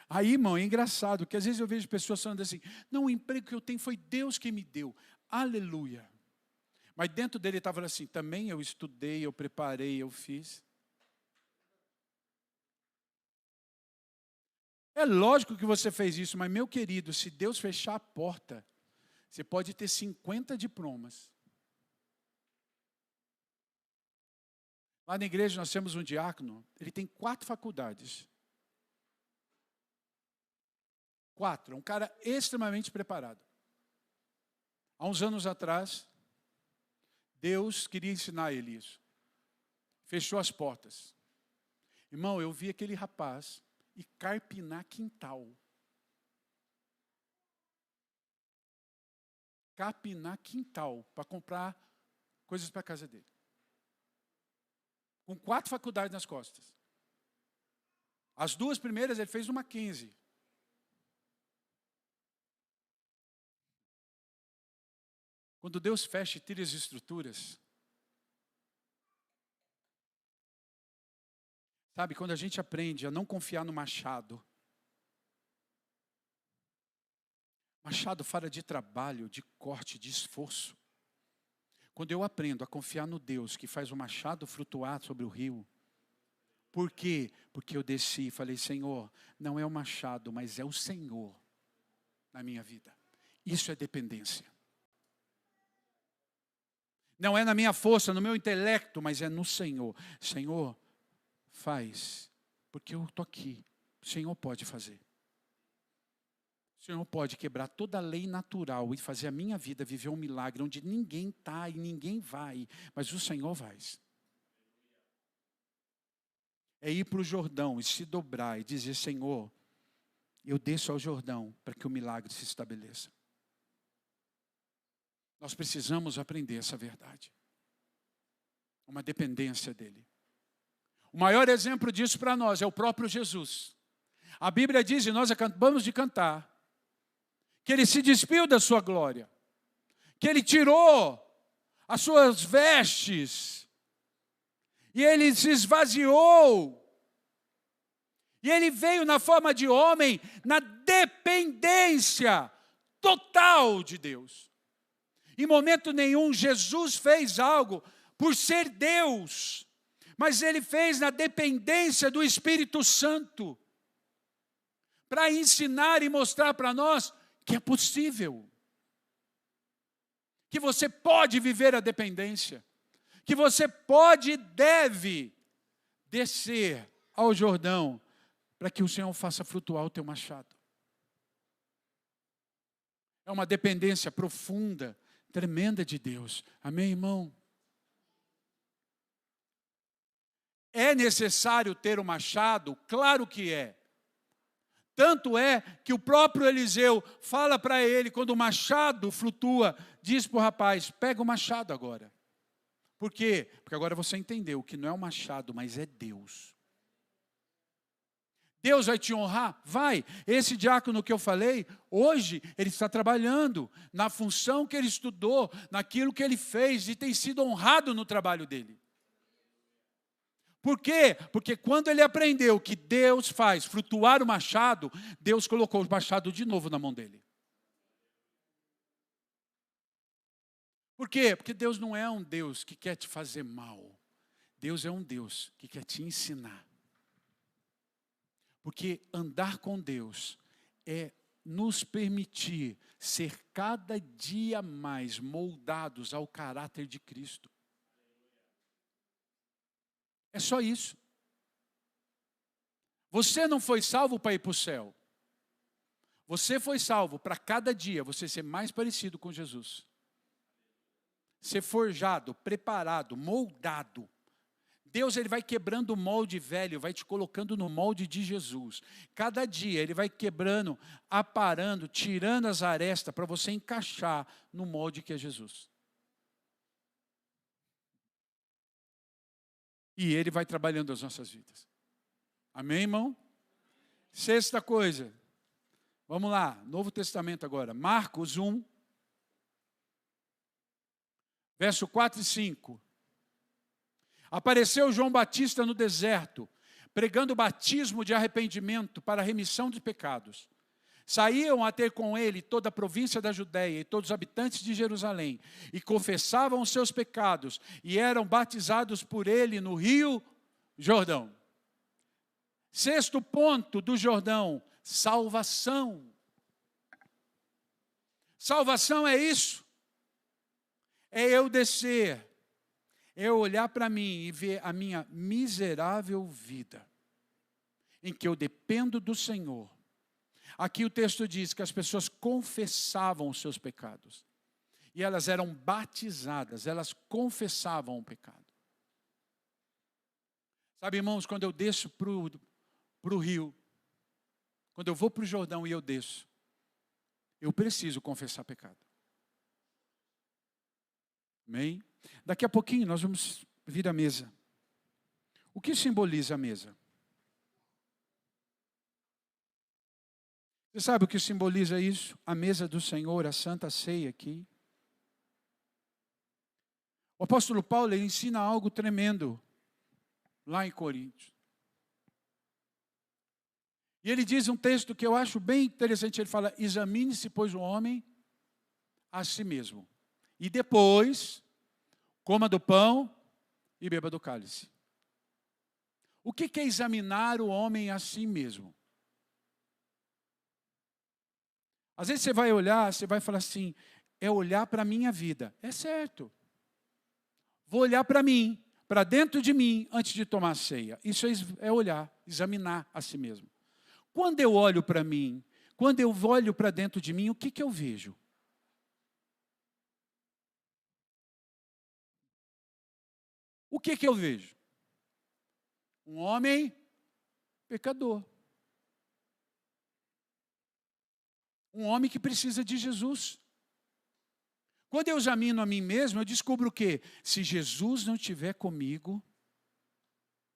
A: Aí, irmão, é engraçado, que às vezes eu vejo pessoas falando assim: não, o emprego que eu tenho foi Deus que me deu. Aleluia. Mas dentro dele estava assim: também eu estudei, eu preparei, eu fiz. É lógico que você fez isso, mas meu querido, se Deus fechar a porta, você pode ter 50 diplomas. Lá na igreja nós temos um diácono, ele tem 4 faculdades. 4, é um cara extremamente preparado. Há uns anos atrás, Deus queria ensinar ele isso. Fechou as portas. Irmão, eu vi aquele rapaz, e carpinar quintal. Capinar quintal para comprar coisas para a casa dele. Com 4 faculdades nas costas. As 2 primeiras ele fez no Mackenzie. Quando Deus fecha e tira as estruturas, sabe, quando a gente aprende a não confiar no machado, machado fala de trabalho, de corte, de esforço. Quando eu aprendo a confiar no Deus que faz o machado flutuar sobre o rio, por quê? Porque eu desci e falei, Senhor, não é o machado, mas é o Senhor na minha vida. Isso é dependência. Não é na minha força, no meu intelecto, mas é no Senhor. Senhor, faz, porque eu estou aqui. O Senhor pode fazer. O Senhor pode quebrar toda a lei natural e fazer a minha vida viver um milagre onde ninguém está e ninguém vai, mas o Senhor faz. É ir para o Jordão e se dobrar e dizer, Senhor, eu desço ao Jordão para que o milagre se estabeleça. Nós precisamos aprender essa verdade. Uma dependência dele. O maior exemplo disso para nós é o próprio Jesus. A Bíblia diz, e nós acabamos de cantar, que ele se despiu da sua glória, que ele tirou as suas vestes, e ele se esvaziou, e ele veio na forma de homem, na dependência total de Deus. Em momento nenhum Jesus fez algo por ser Deus, mas ele fez na dependência do Espírito Santo, para ensinar e mostrar para nós que é possível, que você pode viver a dependência, que você pode e deve descer ao Jordão, para que o Senhor faça flutuar o teu machado. É uma dependência profunda, tremenda de Deus. Amém, irmão? É necessário ter o machado? Claro que é. Tanto é que o próprio Eliseu fala para ele, quando o machado flutua, diz para o rapaz, pega o machado agora. Por quê? Porque agora você entendeu que não é o machado, mas é Deus. Deus vai te honrar? Vai. Esse diácono que eu falei, hoje ele está trabalhando na função que ele estudou, naquilo que ele fez e tem sido honrado no trabalho dele. Por quê? Porque quando ele aprendeu que Deus faz flutuar o machado, Deus colocou o machado de novo na mão dele. Por quê? Porque Deus não é um Deus que quer te fazer mal. Deus é um Deus que quer te ensinar. Porque andar com Deus é nos permitir ser cada dia mais moldados ao caráter de Cristo. É só isso. Você não foi salvo para ir para o céu. Você foi salvo para cada dia você ser mais parecido com Jesus. Ser forjado, preparado, moldado. Deus ele vai quebrando o molde velho, vai te colocando no molde de Jesus. Cada dia ele vai quebrando, aparando, tirando as arestas para você encaixar no molde que é Jesus. E ele vai trabalhando as nossas vidas. Amém, irmão? Sexta coisa. Vamos lá, Novo Testamento agora. Marcos 1, verso 4 e 5. Apareceu João Batista no deserto, pregando o batismo de arrependimento para a remissão de pecados. Saíam a ter com ele toda a província da Judéia e todos os habitantes de Jerusalém, e confessavam os seus pecados, e eram batizados por ele no rio Jordão. Sexto ponto do Jordão, salvação. Salvação é isso. É eu descer, é eu olhar para mim e ver a minha miserável vida, em que eu dependo do Senhor. Aqui o texto diz que as pessoas confessavam os seus pecados. E elas eram batizadas, elas confessavam o pecado. Sabe, irmãos, quando eu desço para o rio, quando eu vou para o Jordão e eu desço, eu preciso confessar pecado. Amém? Daqui a pouquinho nós vamos vir à mesa. O que simboliza a mesa? Você sabe o que simboliza isso? A mesa do Senhor, a Santa Ceia aqui. O apóstolo Paulo, ele ensina algo tremendo lá em Coríntios. E ele diz um texto que eu acho bem interessante. Ele fala: examine-se, pois, o homem a si mesmo. E depois, coma do pão e beba do cálice. O que é examinar o homem a si mesmo? Às vezes você vai olhar, você vai falar assim: é olhar para a minha vida. É certo. Vou olhar para mim, para dentro de mim, antes de tomar a ceia. Isso é olhar, examinar a si mesmo. Quando eu olho para mim, quando eu olho para dentro de mim, o que eu vejo? O que eu vejo? Um homem pecador. Um homem que precisa de Jesus. Quando eu examino a mim mesmo, eu descubro que se Jesus não estiver comigo,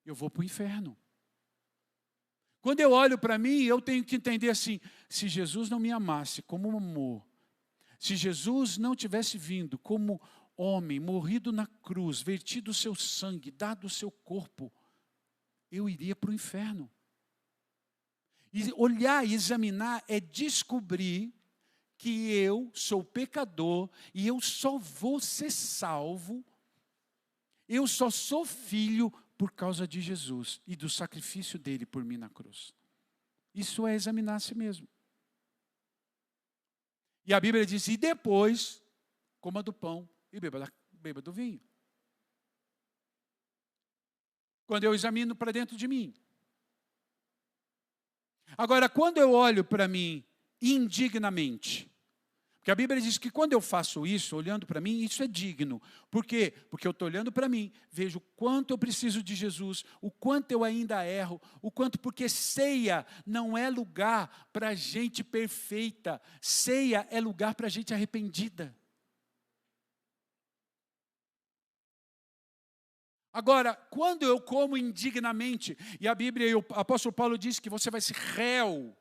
A: eu vou para o inferno. Quando eu olho para mim, eu tenho que entender assim: se Jesus não me amasse como amor, se Jesus não tivesse vindo como homem, morrido na cruz, vertido o seu sangue, dado o seu corpo, eu iria para o inferno. E olhar e examinar é descobrir que eu sou pecador e eu só vou ser salvo, eu só sou filho por causa de Jesus e do sacrifício dele por mim na cruz. Isso é examinar a si mesmo. E a Bíblia diz: e depois, coma do pão e beba do vinho. Quando eu examino para dentro de mim. Agora, quando eu olho para mim indignamente, porque a Bíblia diz que quando eu faço isso, olhando para mim, isso é digno. Por quê? Porque eu estou olhando para mim, vejo o quanto eu preciso de Jesus, o quanto eu ainda erro, o quanto, porque ceia não é lugar para gente perfeita, ceia é lugar para gente arrependida. Agora, quando eu como indignamente, e a Bíblia e o apóstolo Paulo diz que você vai ser réu,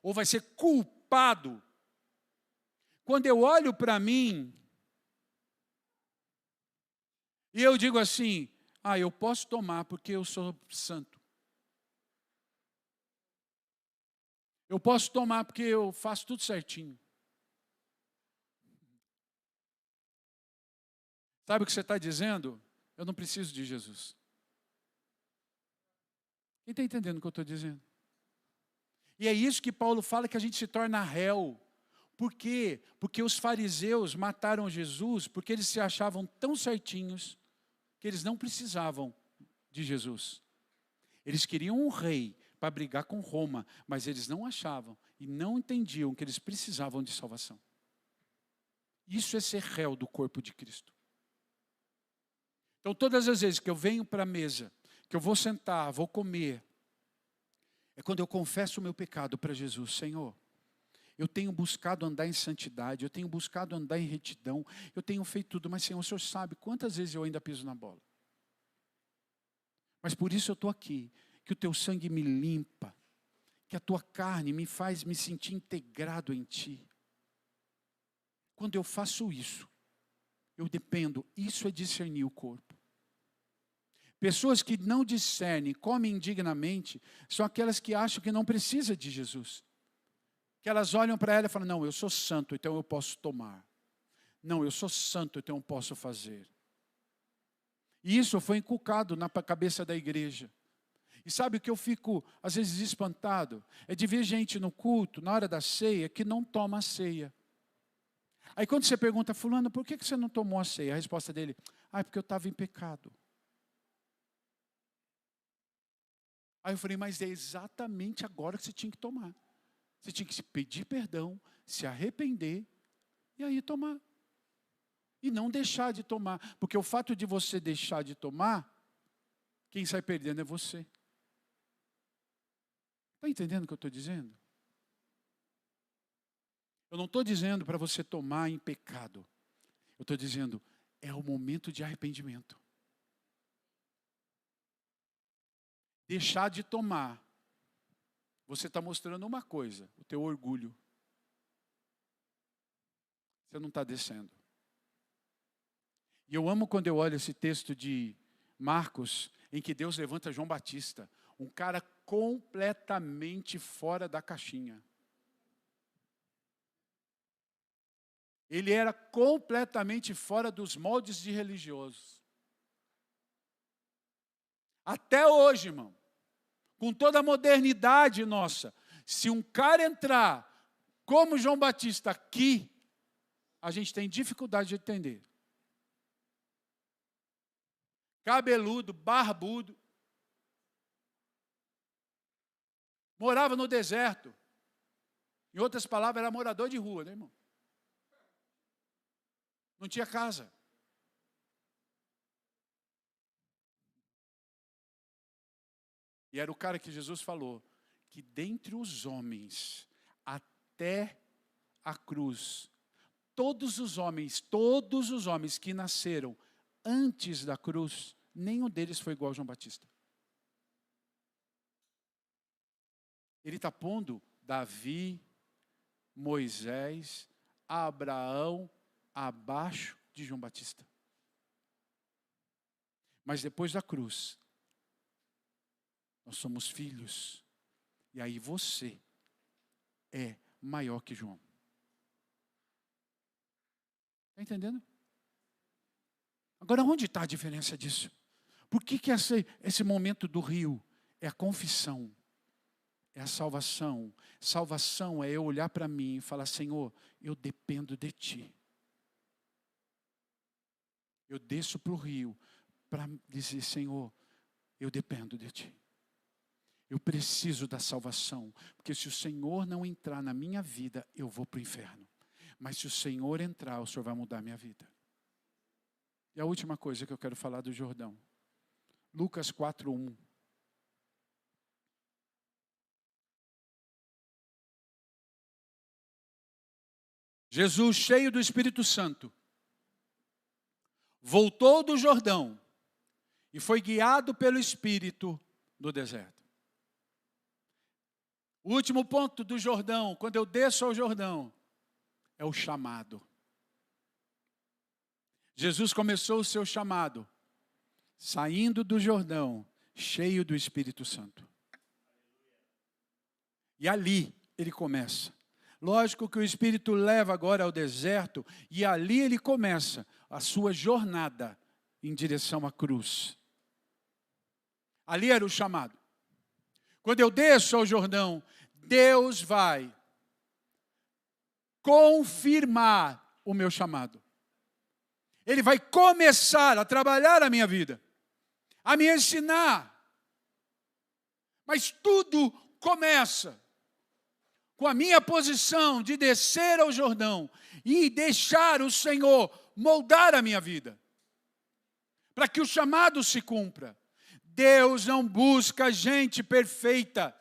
A: ou vai ser culpado. Quando eu olho para mim, e eu digo assim: eu posso tomar porque eu sou santo. Eu posso tomar porque eu faço tudo certinho. Sabe o que você está dizendo? Eu não preciso de Jesus. Quem está entendendo o que eu estou dizendo? E é isso que Paulo fala, que a gente se torna réu. Por quê? Porque os fariseus mataram Jesus porque eles se achavam tão certinhos que eles não precisavam de Jesus. Eles queriam um rei para brigar com Roma, mas eles não achavam e não entendiam que eles precisavam de salvação. Isso é ser réu do corpo de Cristo. Então, todas as vezes que eu venho para a mesa, que eu vou sentar, vou comer, é quando eu confesso o meu pecado para Jesus: Senhor, eu tenho buscado andar em santidade, eu tenho buscado andar em retidão, eu tenho feito tudo, mas Senhor, o Senhor sabe quantas vezes eu ainda piso na bola. Mas por isso eu estou aqui, que o teu sangue me limpa, que a tua carne me faz me sentir integrado em ti. Quando eu faço isso, eu dependo, isso é discernir o corpo. Pessoas que não discernem, comem indignamente, são aquelas que acham que não precisa de Jesus. Que elas olham para ela e falam: não, eu sou santo, então eu posso tomar. Não, eu sou santo, então eu posso fazer. E isso foi inculcado na cabeça da igreja. E sabe o que eu fico, às vezes, espantado? É de ver gente no culto, na hora da ceia, que não toma a ceia. Aí quando você pergunta: fulano, por que você não tomou a ceia? A resposta dele: é porque eu estava em pecado. Aí eu falei: mas é exatamente agora que você tinha que tomar. Você tinha que se pedir perdão, se arrepender e aí tomar. E não deixar de tomar. Porque o fato de você deixar de tomar, quem sai perdendo é você. Está entendendo o que eu estou dizendo? Eu não estou dizendo para você tomar em pecado. Eu estou dizendo, é o momento de arrependimento. Deixar de tomar. Você está mostrando uma coisa, o teu orgulho. Você não está descendo. E eu amo quando eu olho esse texto de Marcos, em que Deus levanta João Batista, um cara completamente fora da caixinha. Ele era completamente fora dos moldes de religiosos. Até hoje, irmão, com toda a modernidade nossa, se um cara entrar como João Batista aqui, a gente tem dificuldade de entender. Cabeludo, barbudo, morava no deserto. Em outras palavras, era morador de rua, né, irmão? Não tinha casa. E era o cara que Jesus falou, que dentre os homens, até a cruz, todos os homens que nasceram antes da cruz, nenhum deles foi igual a João Batista. Ele está pondo Davi, Moisés, Abraão, abaixo de João Batista. Mas depois da cruz, nós somos filhos. E aí você é maior que João. Está entendendo? Agora, onde está a diferença disso? Por que esse momento do rio é a confissão? É a salvação. Salvação é eu olhar para mim e falar, Senhor, eu dependo de Ti. Eu desço para o rio para dizer, Senhor, eu dependo de Ti. Eu preciso da salvação, porque se o Senhor não entrar na minha vida, eu vou para o inferno. Mas se o Senhor entrar, o Senhor vai mudar a minha vida. E a última coisa que eu quero falar do Jordão. Lucas 4:1. Jesus, cheio do Espírito Santo, voltou do Jordão e foi guiado pelo Espírito no deserto. O último ponto do Jordão, quando eu desço ao Jordão, é o chamado. Jesus começou o seu chamado, saindo do Jordão, cheio do Espírito Santo. E ali ele começa. Lógico que o Espírito leva agora ao deserto, e ali ele começa a sua jornada em direção à cruz. Ali era o chamado. Quando eu desço ao Jordão, Deus vai confirmar o meu chamado. Ele vai começar a trabalhar a minha vida, a me ensinar. Mas tudo começa com a minha posição de descer ao Jordão e deixar o Senhor moldar a minha vida, para que o chamado se cumpra. Deus não busca gente perfeita.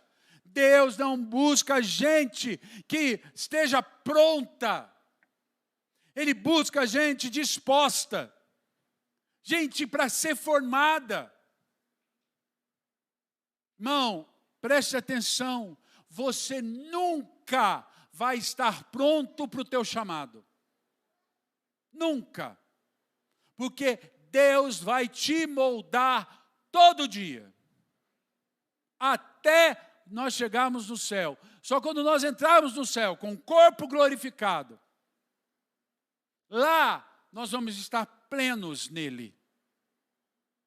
A: Deus não busca gente que esteja pronta. Ele busca gente disposta, gente para ser formada. Irmão, preste atenção, você nunca vai estar pronto para o teu chamado. Nunca. Porque Deus vai te moldar todo dia. Até nós chegarmos no céu. Só quando nós entrarmos no céu com o corpo glorificado, lá nós vamos estar plenos nele.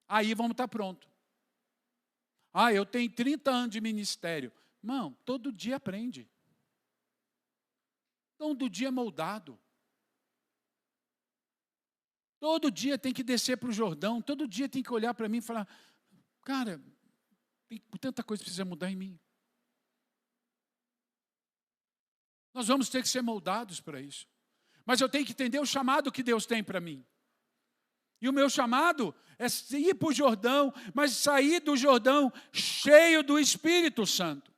A: Aí vamos estar prontos. Eu tenho 30 anos de ministério. Irmão, todo dia aprende. Todo dia é moldado. Todo dia tem que descer para o Jordão. Todo dia tem que olhar para mim e falar, cara, tem tanta coisa que precisa mudar em mim. Nós vamos ter que ser moldados para isso. Mas eu tenho que entender o chamado que Deus tem para mim. E o meu chamado é ir para o Jordão, mas sair do Jordão cheio do Espírito Santo.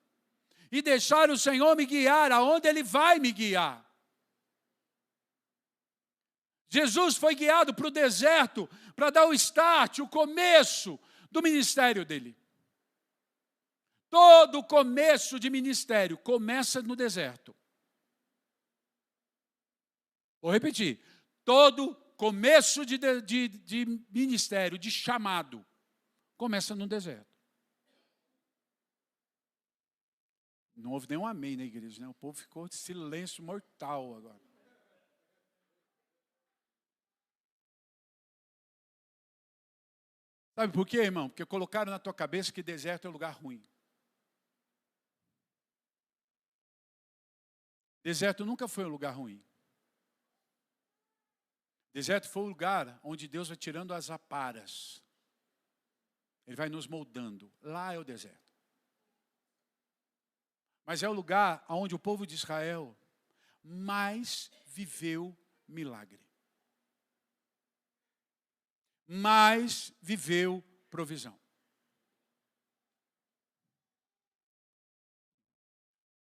A: E deixar o Senhor me guiar aonde Ele vai me guiar. Jesus foi guiado para o deserto para dar o start, o começo do ministério dele. Todo começo de ministério começa no deserto. Vou repetir. Todo começo de ministério, de chamado, começa no deserto. Não houve nenhum amém na igreja, né? O povo ficou de silêncio mortal agora. Sabe por quê, irmão? Porque colocaram na tua cabeça que deserto é um lugar ruim. Deserto nunca foi um lugar ruim. Deserto foi o lugar onde Deus vai tirando as aparas. Ele vai nos moldando. Lá é o deserto. Mas é o lugar onde o povo de Israel mais viveu milagre. Mais viveu provisão.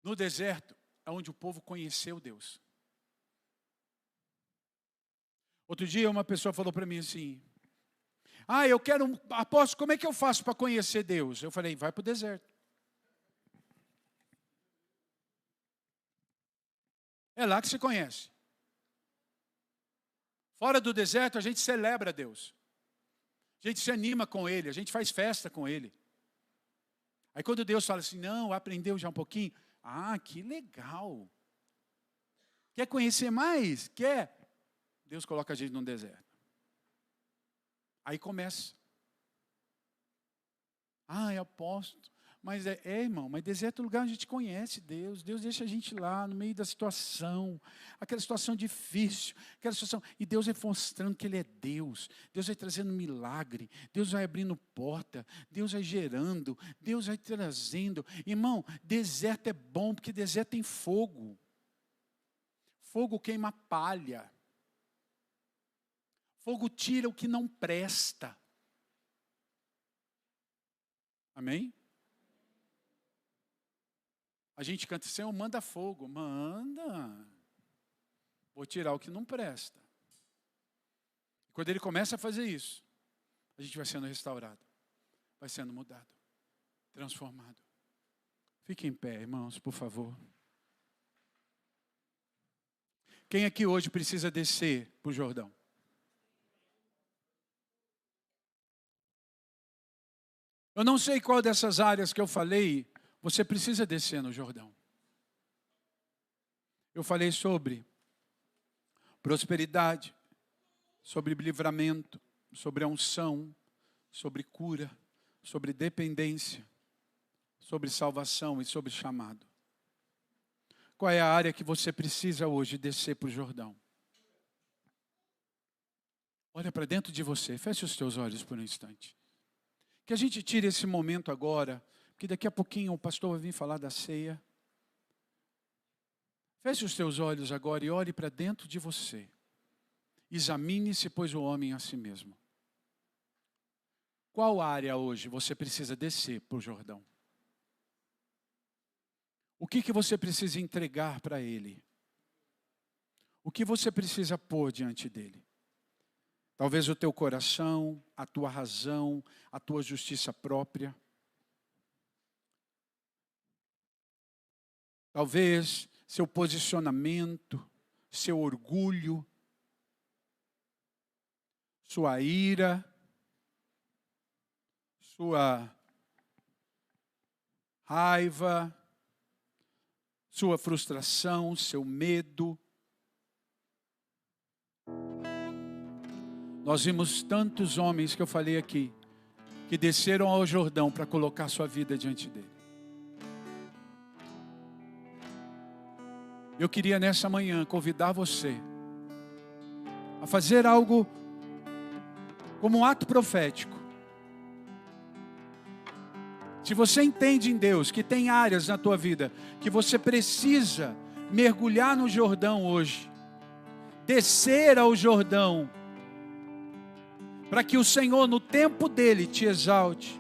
A: No deserto é onde o povo conheceu Deus. Outro dia uma pessoa falou para mim assim: eu quero, apóstolo, como é que eu faço para conhecer Deus? Eu falei, vai para o deserto. É lá que se conhece. Fora do deserto a gente celebra Deus. A gente se anima com Ele, a gente faz festa com Ele. Aí quando Deus fala assim, não, aprendeu já um pouquinho. Que legal. Quer conhecer mais? Quer? Deus coloca a gente num deserto. Aí começa. Apóstolo. Mas irmão, mas deserto é o lugar onde a gente conhece Deus. Deus deixa a gente lá no meio da situação. Aquela situação difícil. Aquela situação. E Deus vai mostrando que Ele é Deus. Deus vai trazendo milagre. Deus vai abrindo porta. Deus vai gerando. Deus vai trazendo. Irmão, deserto é bom porque deserto tem fogo. Fogo queima palha. Fogo tira o que não presta. Amém? A gente canta, Senhor, manda fogo. Manda. Vou tirar o que não presta. Quando Ele começa a fazer isso, a gente vai sendo restaurado. Vai sendo mudado. Transformado. Fiquem em pé, irmãos, por favor. Quem aqui hoje precisa descer para o Jordão? Eu não sei qual dessas áreas que eu falei, você precisa descer no Jordão. Eu falei sobre prosperidade, sobre livramento, sobre a unção, sobre cura, sobre dependência, sobre salvação e sobre chamado. Qual é a área que você precisa hoje descer para o Jordão? Olha para dentro de você, feche os teus olhos por um instante. Que a gente tire esse momento agora, porque daqui a pouquinho o pastor vai vir falar da ceia. Feche os teus olhos agora e olhe para dentro de você. Examine-se, pois, o homem a si mesmo. Qual área hoje você precisa descer para o Jordão? O que você precisa entregar para Ele? O que você precisa pôr diante dEle? Talvez o teu coração, a tua razão, a tua justiça própria. Talvez seu posicionamento, seu orgulho, sua ira, sua raiva, sua frustração, seu medo. Nós vimos tantos homens que eu falei aqui, que desceram ao Jordão para colocar sua vida diante dele. Eu queria nessa manhã convidar você a fazer algo como um ato profético. Se você entende em Deus que tem áreas na tua vida que você precisa mergulhar no Jordão hoje, descer ao Jordão, para que o Senhor no tempo dele te exalte,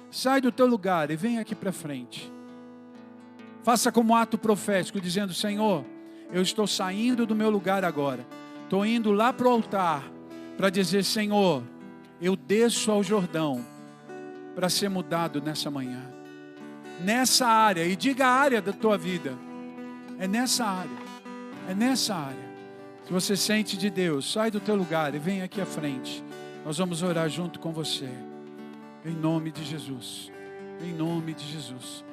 A: sai do teu lugar e vem aqui para frente. Faça como ato profético, dizendo, Senhor, eu estou saindo do meu lugar agora. estou indo lá para o altar para dizer: Senhor, eu desço ao Jordão para ser mudado nessa manhã, nessa área. E diga a área da tua vida. É nessa área, é nessa área. Se você sente de Deus, sai do teu lugar e vem aqui à frente. Nós vamos orar junto com você, em nome de Jesus, em nome de Jesus.